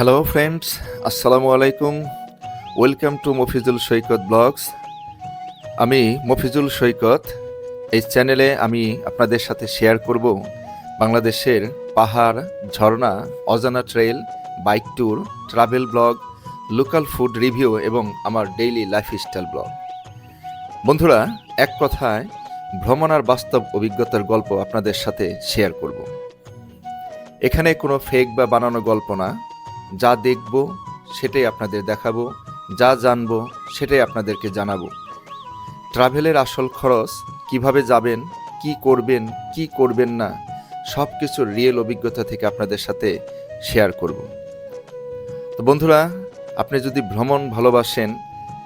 Hello friends, আসসালামু আলাইকুম। Welcome to Mofizul Saikat vlogs. আমি মফিজুল সৈকত। এই চ্যানেলে আমি আপনাদের সাথে শেয়ার করব বাংলাদেশের পাহাড়, ঝর্ণা, অজানা trail, bike tour, travel vlog, local food review এবং আমার ডেইলি লাইফস্টাইল ব্লগ। বন্ধুরা, এক কথায় ভ্রমণ আর বাস্তব অভিজ্ঞতার গল্প আপনাদের সাথে শেয়ার করব। এখানে কোনো ফেক বা বানানো গল্প না। যা দেখব সেটাই আপনাদের দেখাবো, যা জানবো সেটাই আপনাদেরকে জানাবো। ট্রাভেলের আসল খরচ, কিভাবে যাবেন, কি করবেন, কি করবেন না, সব কিছুর রিয়েল অভিজ্ঞতা থেকে আপনাদের সাথে শেয়ার করব। তো বন্ধুরা, আপনি যদি ভ্রমণ ভালোবাসেন,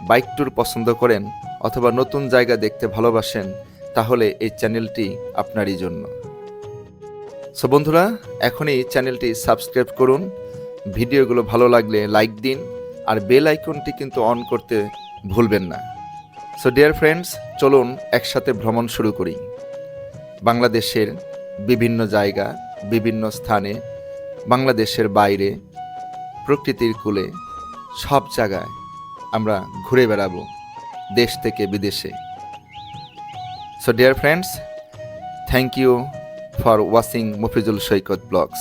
বাইক ট্যুর পছন্দ করেন অথবা নতুন জায়গা দেখতে ভালোবাসেন, তাহলে এই চ্যানেলটি আপনারই জন্য। সো বন্ধুরা, এখনই চ্যানেলটি সাবস্ক্রাইব করুন। ভিডিওগুলো ভালো লাগলে লাইক দিন, আর বেল আইকনটি কিন্তু অন করতে ভুলবেন না। সো ডিয়ার ফ্রেন্ডস, চলুন একসাথে ভ্রমণ শুরু করি। বাংলাদেশের বিভিন্ন জায়গা, বিভিন্ন স্থানে, বাংলাদেশের বাইরে, প্রকৃতির কূলে, সব জায়গায় আমরা ঘুরে বেড়াবো, দেশ থেকে বিদেশে। So dear friends, thank you for watching Mofizul Shoykot Blogs.